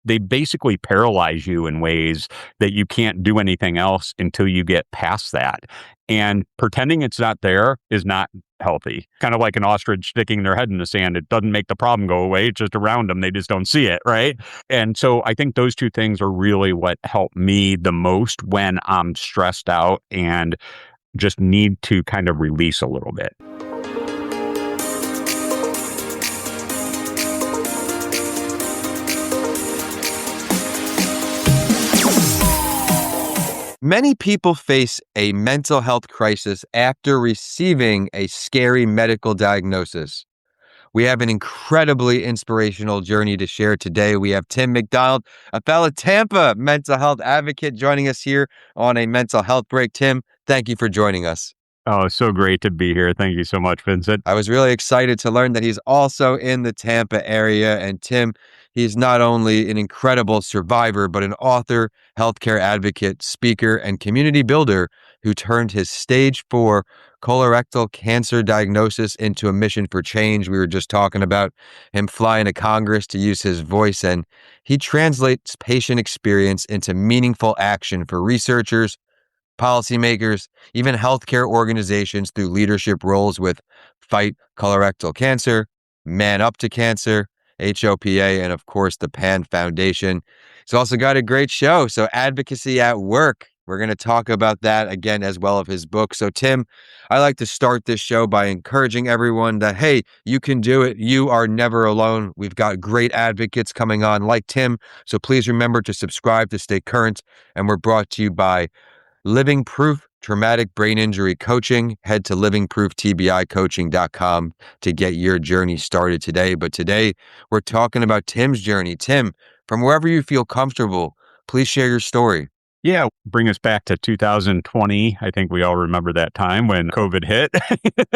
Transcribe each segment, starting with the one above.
they basically paralyze you in ways that you can't do anything else until you get past that. And pretending it's not there is not healthy. Kind of like an ostrich sticking their head in the sand. It doesn't make the problem go away. It's just around them. They just don't see it, right? And so I think those two things are really what help me the most when I'm stressed out and just need to kind of release a little bit. Many people face a mental health crisis after receiving a scary medical diagnosis. We have an incredibly inspirational journey to share today. We have Tim McDonald, a fellow Tampa mental health advocate, joining us here on a mental health break. Tim, thank you for joining us. Oh, so great to be here. Thank you so much, Vincent. I was really excited to learn that he's also in the Tampa area. And Tim, he's not only an incredible survivor, but an author, healthcare advocate, speaker, and community builder who turned his stage 4 colorectal cancer diagnosis into a mission for change. We were just talking about him flying to Congress to use his voice, and he translates patient experience into meaningful action for researchers, policymakers, even healthcare organizations through leadership roles with Fight Colorectal Cancer, Man Up to Cancer, HOPA, and of course the PAN Foundation. He's also got a great show, so Advocacy at Work. We're going to talk about that again as well of his book. So Tim, I like to start this show by encouraging everyone that, hey, you can do it. You are never alone. We've got great advocates coming on like Tim. So please remember to subscribe to stay current. And we're brought to you by Living Proof Traumatic Brain Injury Coaching. Head to livingprooftbicoaching.com to get your journey started today. But today we're talking about Tim's journey. Tim, from wherever you feel comfortable, please share your story. Yeah, bring us back to 2020. I think we all remember that time when COVID hit.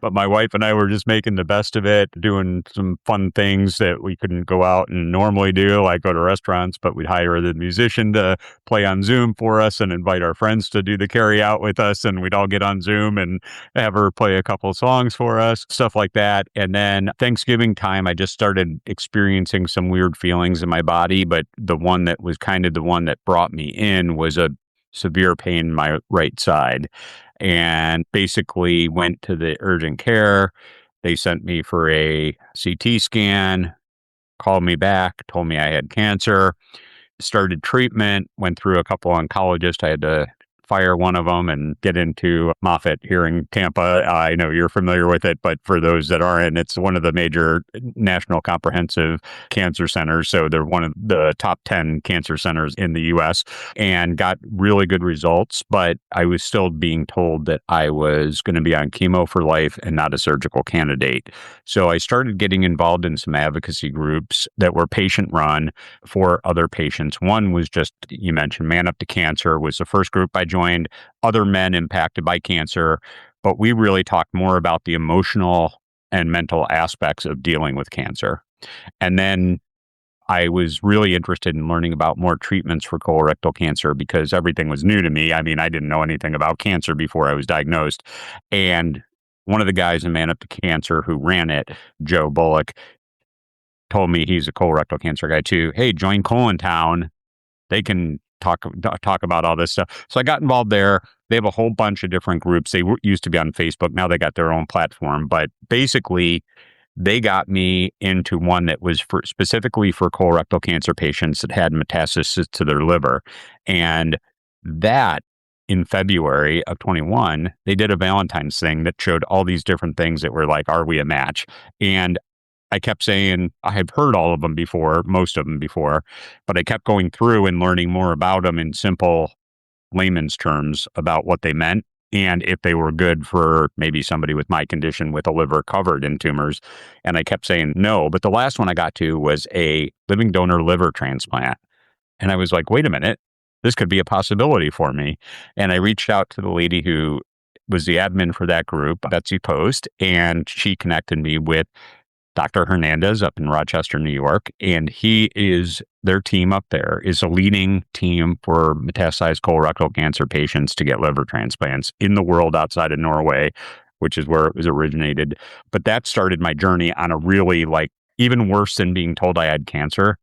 But my wife and I were just making the best of it, doing some fun things that we couldn't go out and normally do, like go to restaurants, but we'd hire the musician to play on Zoom for us and invite our friends to do the carry out with us. And we'd all get on Zoom and have her play a couple of songs for us, stuff like that. And then Thanksgiving time, I just started experiencing some weird feelings in my body. But the one that was kind of the one that brought me in was a severe pain in my right side, and basically went to the urgent care. They sent me for a CT scan, called me back, told me I had cancer, started treatment, went through a couple oncologists. I had to fire one of them and get into Moffitt here in Tampa. I know you're familiar with it, but for those that aren't, it's one of the major national comprehensive cancer centers. So they're one of the top 10 cancer centers in the U.S. and got really good results. But I was still being told that I was going to be on chemo for life and not a surgical candidate. So I started getting involved in some advocacy groups that were patient run for other patients. One was just, you mentioned Man Up to Cancer was the first group I joined. Other men impacted by cancer, but we really talked more about the emotional and mental aspects of dealing with cancer. And then I was really interested in learning about more treatments for colorectal cancer because everything was new to me. I mean, I didn't know anything about cancer before I was diagnosed. And one of the guys in Man Up to Cancer who ran it, Joe Bullock, told me, he's a colorectal cancer guy too. Hey, join Colon Town. They can talk about all this stuff. So I got involved there. They have a whole bunch of different groups. They used to be on Facebook. Now they got their own platform. But basically, they got me into one that was specifically for colorectal cancer patients that had metastasis to their liver. And that, in February of 21, they did a Valentine's thing that showed all these different things that were like, are we a match? And I kept saying, I have heard all of them before, most of them before, but I kept going through and learning more about them in simple layman's terms about what they meant and if they were good for maybe somebody with my condition with a liver covered in tumors. And I kept saying no. But the last one I got to was a living donor liver transplant. And I was like, wait a minute, this could be a possibility for me. And I reached out to the lady who was the admin for that group, Betsy Post, and she connected me with Dr. Hernandez up in Rochester, New York, and their team up there is a leading team for metastasized colorectal cancer patients to get liver transplants in the world outside of Norway, which is where it was originated. But that started my journey on a really, like, even worse than being told I had cancer.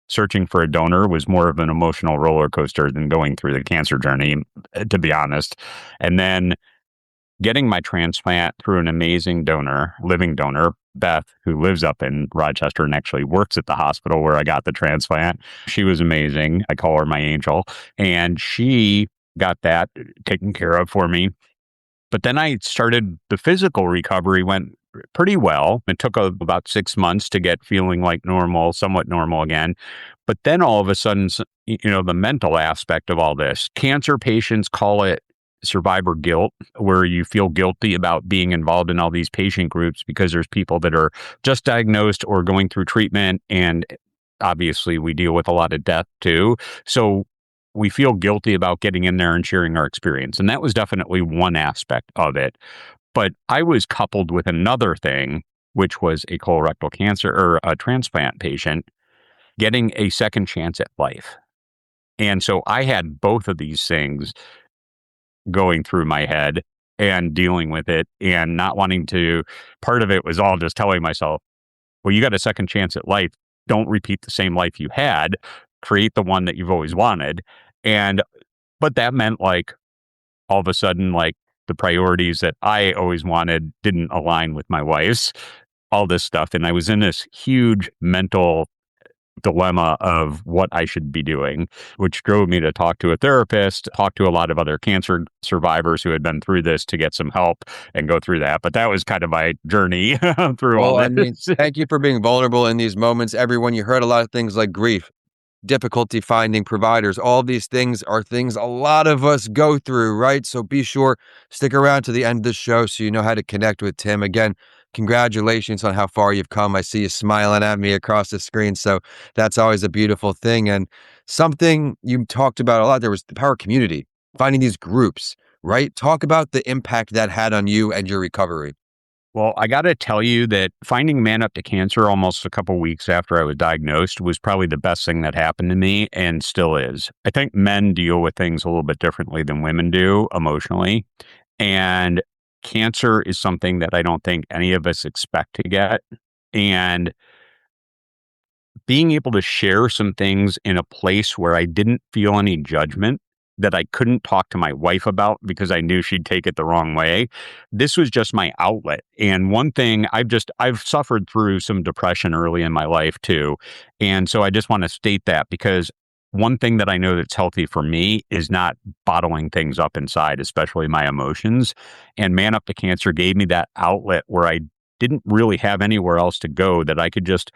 searching for a donor was more of an emotional roller coaster than going through the cancer journey, to be honest. And then getting my transplant through an amazing donor, living donor, Beth, who lives up in Rochester and actually works at the hospital where I got the transplant. She was amazing. I call her my angel. And she got that taken care of for me. But then I started the physical recovery went pretty well. It took about 6 months to get feeling like normal, somewhat normal again. But then all of a sudden, the mental aspect of all this, cancer patients call it survivor guilt, where you feel guilty about being involved in all these patient groups because there's people that are just diagnosed or going through treatment. And obviously we deal with a lot of death too. So we feel guilty about getting in there and sharing our experience. And that was definitely one aspect of it. But I was coupled with another thing, which was a colorectal cancer or a transplant patient getting a second chance at life. And so I had both of these things going through my head and dealing with it and not wanting to. Part of it was all just telling myself, well, you got a second chance at life. Don't repeat the same life you had. Create the one that you've always wanted. But that meant like all of a sudden, like the priorities that I always wanted didn't align with my wife's, all this stuff. And I was in this huge mental dilemma of what I should be doing, which drove me to talk to a therapist, talk to a lot of other cancer survivors who had been through this to get some help and go through that. But that was kind of my journey through all Well, I mean, this. thank you for being vulnerable in these moments. Everyone, you heard a lot of things like grief, difficulty finding providers. All these things are things a lot of us go through, right? So be sure, stick around to the end of the show so you know how to connect with Tim. Again, congratulations on how far you've come. I see you smiling at me across the screen. So that's always a beautiful thing. And something you talked about a lot, there was the power community, finding these groups, right? Talk about the impact that had on you and your recovery. Well, I got to tell you that finding Man Up to Cancer almost a couple weeks after I was diagnosed was probably the best thing that happened to me and still is. I think men deal with things a little bit differently than women do emotionally. And cancer is something that I don't think any of us expect to get. And being able to share some things in a place where I didn't feel any judgment that I couldn't talk to my wife about because I knew she'd take it the wrong way. This was just my outlet. And one thing I've suffered through some depression early in my life too. And so I just want to state that because one thing that I know that's healthy for me is not bottling things up inside, especially my emotions. And Man Up to Cancer gave me that outlet where I didn't really have anywhere else to go that I could just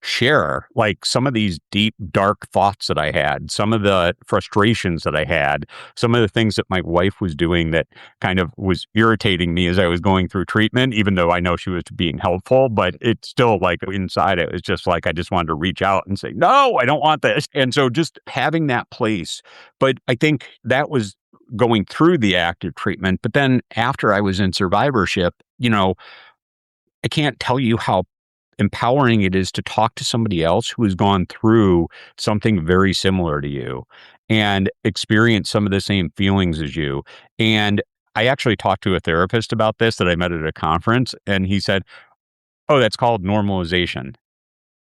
share like some of these deep, dark thoughts that I had, some of the frustrations that I had, some of the things that my wife was doing that kind of was irritating me as I was going through treatment, even though I know she was being helpful, but it's still like inside it was just like, I just wanted to reach out and say, no, I don't want this. And so just having that place, but I think that was going through the active treatment. But then after I was in survivorship, I can't tell you how empowering it is to talk to somebody else who has gone through something very similar to you and experience some of the same feelings as you. And I actually talked to a therapist about this that I met at a conference, and he said, oh, that's called normalization.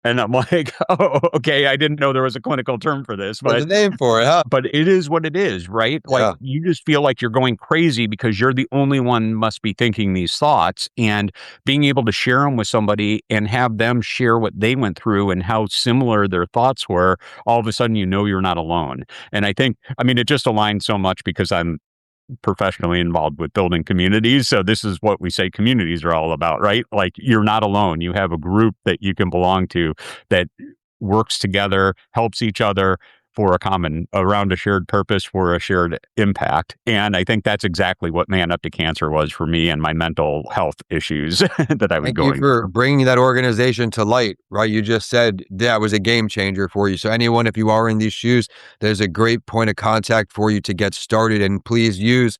And I'm like, oh, okay. I didn't know there was a clinical term for this, There's but a name for it, huh? but it is what it is, right? Like Yeah. you just feel like you're going crazy because you're the only one must be thinking these thoughts, and being able to share them with somebody and have them share what they went through and how similar their thoughts were, all of a sudden, you're not alone. And it just aligns so much because I'm professionally involved with building communities. So this is what we say communities are all about, right? Like you're not alone. You have a group that you can belong to that works together, helps each other around a shared purpose for a shared impact. And I think that's exactly what Man Up to Cancer was for me and my mental health issues that I was Thank you going for through. bringing that organization to light, right? You just said that was a game changer for you. So anyone, if you are in these shoes, there's a great point of contact for you to get started. And please use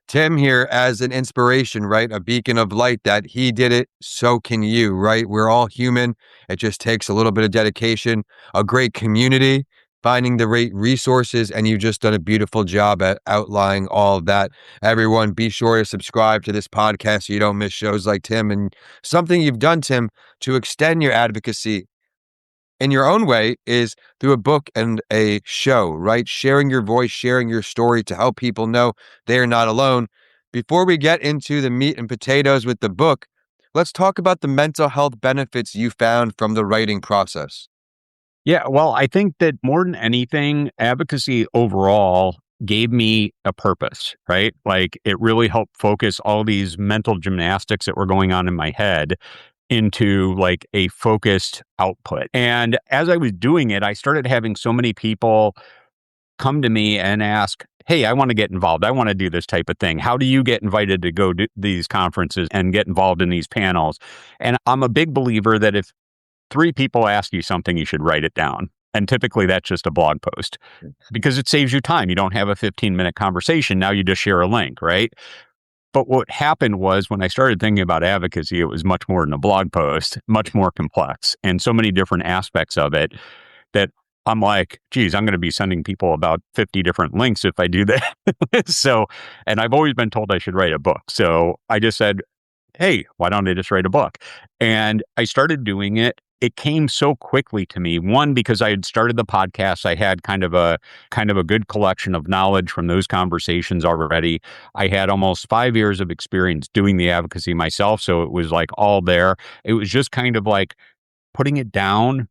Tim here as an inspiration, right? A beacon of light that he did it, so can you, right? We're all human. It just takes a little bit of dedication, a great community, finding the right resources, and you've just done a beautiful job at outlining all of that. Everyone, be sure to subscribe to this podcast so you don't miss shows like Tim. And something you've done, Tim, to extend your advocacy in your own way is through a book and a show, right? Sharing your voice, sharing your story to help people know they are not alone. Before we get into the meat and potatoes with the book, let's talk about the mental health benefits you found from the writing process. Yeah, well, I think that more than anything, advocacy overall gave me a purpose, right? Like it really helped focus all these mental gymnastics that were going on in my head into like a focused output. And as I was doing it, I started having so many people come to me and ask, "Hey, I want to get involved. I want to do this type of thing. How do you get invited to go to these conferences and get involved in these panels?" And I'm a big believer that if three people ask you something, you should write it down. And typically that's just a blog post because it saves you time. You don't have a 15-minute conversation. Now you just share a link, right? But what happened was when I started thinking about advocacy, it was much more than a blog post, much more complex, and so many different aspects of it that I'm like, geez, I'm going to be sending people about 50 different links if I do that. So, and I've always been told I should write a book. So I just said, hey, why don't I just write a book? And I started doing it. It came so quickly to me. One, because I had started the podcast, I had kind of a good collection of knowledge from those conversations already. I had almost 5 years of experience doing the advocacy myself. So it was like all there. It was just kind of like putting it down,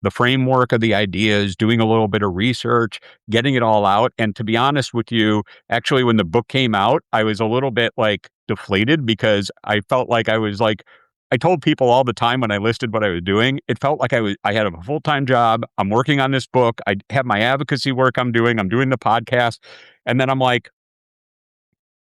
the framework of the ideas, doing a little bit of research, getting it all out. And to be honest with you, actually, when the book came out, I was a little bit like deflated because I felt like I told people all the time when I listed what I was doing, it felt like I had a full-time job. I'm working on this book. I have my advocacy work I'm doing the podcast. And then I'm like,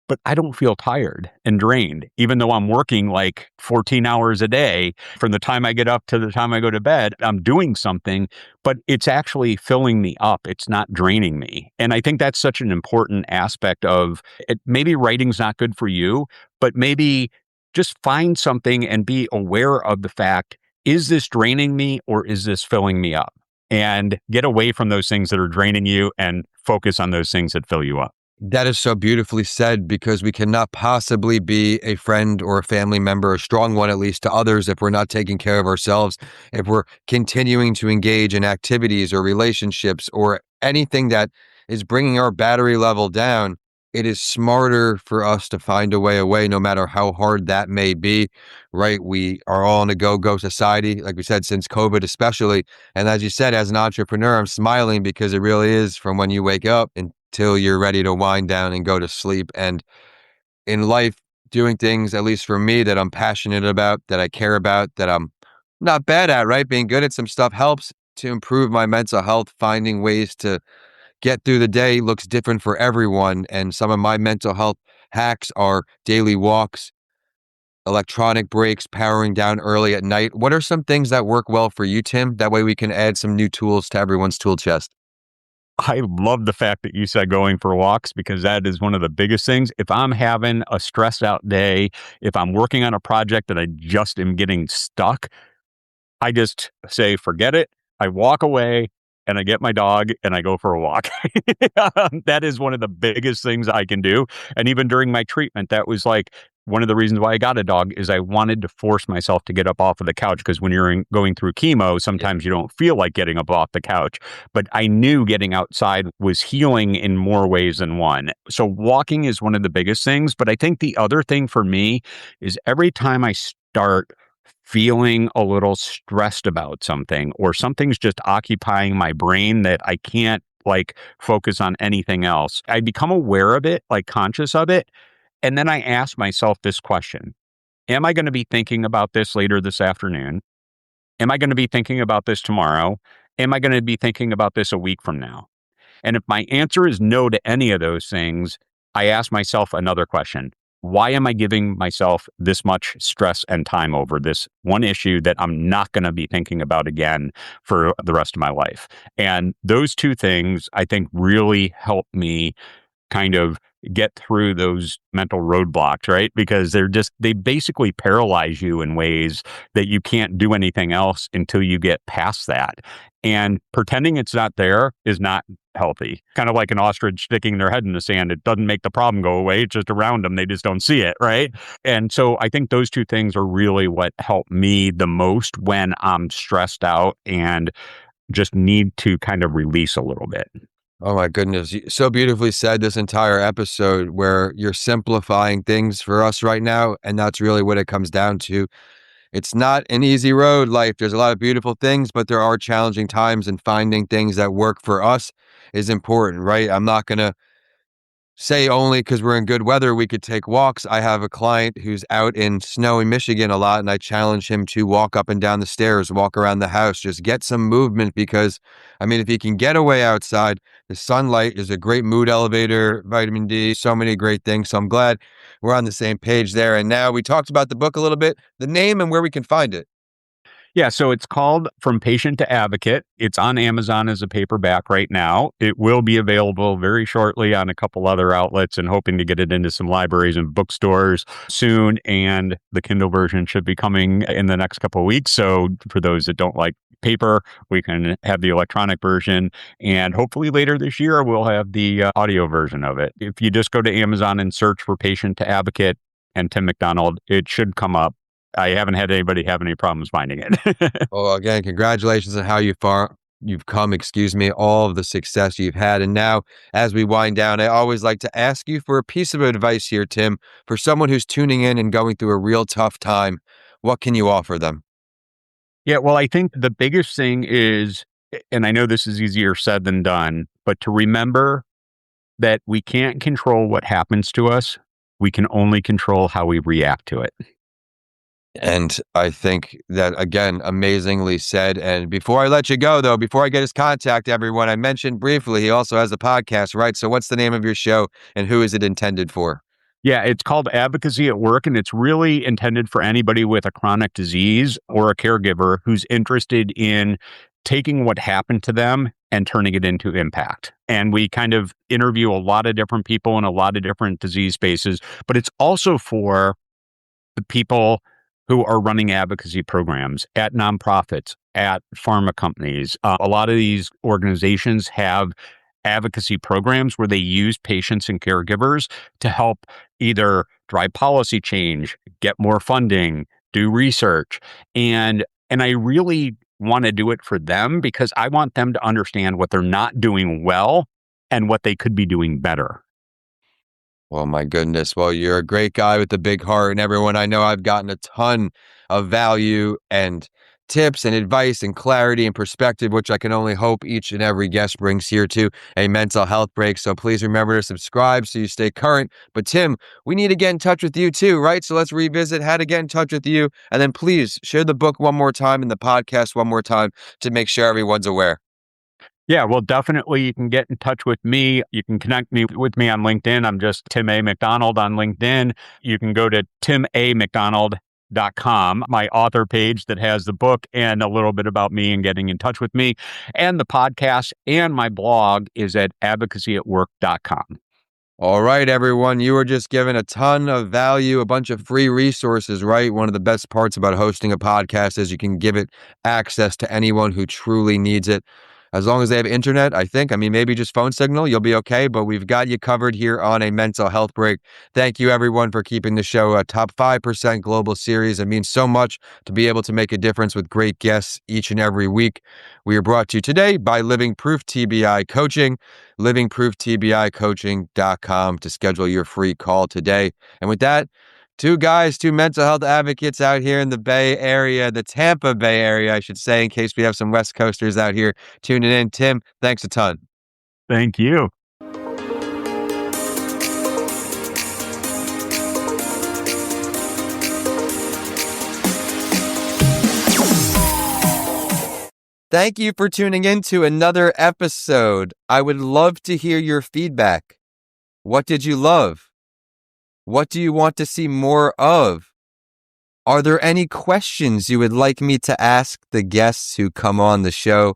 but I don't feel tired and drained, even though I'm working like 14 hours a day from the time I get up to the time I go to bed. I'm doing something, but it's actually filling me up. It's not draining me. And I think that's such an important aspect of it. Maybe writing's not good for you, but maybe just find something and be aware of the fact, is this draining me or is this filling me up? And get away from those things that are draining you and focus on those things that fill you up. That is so beautifully said because we cannot possibly be a friend or a family member, a strong one at least, to others if we're not taking care of ourselves, if we're continuing to engage in activities or relationships or anything that is bringing our battery level down. It is smarter for us to find a way away, no matter how hard that may be, right? We are all in a go-go society, like we said, since COVID especially. And as you said, as an entrepreneur, I'm smiling because it really is from when you wake up until you're ready to wind down and go to sleep. And in life, doing things, at least for me, that I'm passionate about, that I care about, that I'm not bad at, right? Being good at some stuff helps to improve my mental health. Finding ways to get through the day looks different for everyone. And some of my mental health hacks are daily walks, electronic breaks, powering down early at night. What are some things that work well for you, Tim? That way we can add some new tools to everyone's tool chest. I love the fact that you said going for walks because that is one of the biggest things. If I'm having a stressed out day, if I'm working on a project that I just am getting stuck, I just say, forget it. I walk away and I get my dog and I go for a walk. That is one of the biggest things I can do. And even during my treatment, that was like one of the reasons why I got a dog is I wanted to force myself to get up off of the couch because when going through chemo, sometimes you don't feel like getting up off the couch. But I knew getting outside was healing in more ways than one. So walking is one of the biggest things. But I think the other thing for me is every time I start feeling a little stressed about something or something's just occupying my brain that I can't like focus on anything else, I become aware of it, like conscious of it. And then I ask myself this question. Am I going to be thinking about this later this afternoon? Am I going to be thinking about this tomorrow? Am I going to be thinking about this a week from now? And if my answer is no to any of those things, I ask myself another question. Why am I giving myself this much stress and time over this one issue that I'm not going to be thinking about again for the rest of my life? And those two things, I think, really help me kind of get through those mental roadblocks, right? Because they basically paralyze you in ways that you can't do anything else until you get past that. And pretending it's not there is not healthy. Kind of like an ostrich sticking their head in the sand. It doesn't make the problem go away. It's just around them. They just don't see it, right? And so I think those two things are really what help me the most when I'm stressed out and just need to kind of release a little bit. Oh my goodness. So beautifully said this entire episode where you're simplifying things for us right now. And that's really what it comes down to. It's not an easy road, life. There's a lot of beautiful things, but there are challenging times, and finding things that work for us is important, right? I'm not going to say only because we're in good weather we could take walks. I have a client who's out in snowy Michigan a lot, and I challenge him to walk up and down the stairs, walk around the house, just get some movement because, I mean, if he can get away outside, the sunlight is a great mood elevator, vitamin D, so many great things. So I'm glad we're on the same page there. And now we talked about the book a little bit, the name and where we can find it. Yeah, so it's called From Patient to Advocate. It's on Amazon as a paperback right now. It will be available very shortly on a couple other outlets, and hoping to get it into some libraries and bookstores soon. And the Kindle version should be coming in the next couple of weeks. So for those that don't like paper, we can have the electronic version. And hopefully later this year, we'll have the audio version of it. If you just go to Amazon and search for Patient to Advocate and Tim McDonald, it should come up. I haven't had anybody have any problems finding it. Well, again, congratulations on how you've come, all of the success you've had. And now, as we wind down, I always like to ask you for a piece of advice here, Tim, for someone who's tuning in and going through a real tough time. What can you offer them? Yeah, well, I think the biggest thing is, and I know this is easier said than done, but to remember that we can't control what happens to us. We can only control how we react to it. And I think that, again, amazingly said. And before I let you go, though, before I get his contact, everyone, I mentioned briefly, he also has a podcast, right? So what's the name of your show and who is it intended for? Yeah, it's called Advocacy at Work, and it's really intended for anybody with a chronic disease or a caregiver who's interested in taking what happened to them and turning it into impact. And we kind of interview a lot of different people in a lot of different disease spaces, but it's also for the people who are running advocacy programs at nonprofits, at pharma companies. A lot of these organizations have advocacy programs where they use patients and caregivers to help either drive policy change, get more funding, do research. And I really want to do it for them because I want them to understand what they're not doing well and what they could be doing better. Well, my goodness. Well, you're a great guy with a big heart. And everyone, I know I've gotten a ton of value and tips and advice and clarity and perspective, which I can only hope each and every guest brings here to a mental health break. So please remember to subscribe so you stay current. But Tim, we need to get in touch with you too, right? So let's revisit how to get in touch with you. And then please share the book one more time and the podcast one more time to make sure everyone's aware. Yeah, well, definitely you can get in touch with me. You can connect me with me on LinkedIn. I'm just Tim A. McDonald on LinkedIn. You can go to timamcdonald.com, my author page that has the book and a little bit about me and getting in touch with me. And the podcast and my blog is at advocacyatwork.com. All right, everyone. You were just given a ton of value, a bunch of free resources, right? One of the best parts about hosting a podcast is you can give it access to anyone who truly needs it. As long as they have internet, I think. I mean, maybe just phone signal, you'll be okay. But we've got you covered here on a mental health break. Thank you, everyone, for keeping the show a top 5% global series. It means so much to be able to make a difference with great guests each and every week. We are brought to you today by Living Proof TBI Coaching, livingprooftbicoaching.com to schedule your free call today. And with that, two mental health advocates out here in the Bay Area, the Tampa Bay Area, I should say, in case we have some West Coasters out here tuning in. Tim, thanks a ton. Thank you. Thank you for tuning in to another episode. I would love to hear your feedback. What did you love? What do you want to see more of? Are there any questions you would like me to ask the guests who come on the show?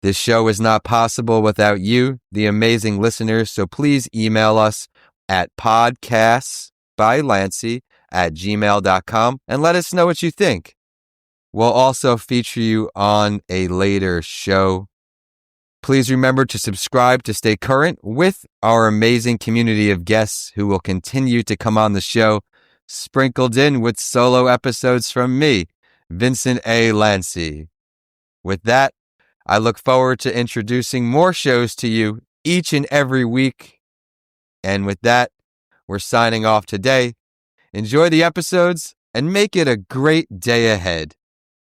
This show is not possible without you, the amazing listeners, so please email us at podcastbylancy@gmail.com and let us know what you think. We'll also feature you on a later show. Please remember to subscribe to stay current with our amazing community of guests who will continue to come on the show, sprinkled in with solo episodes from me, Vincent A. Lancy. With that, I look forward to introducing more shows to you each and every week. And with that, we're signing off today. Enjoy the episodes and make it a great day ahead.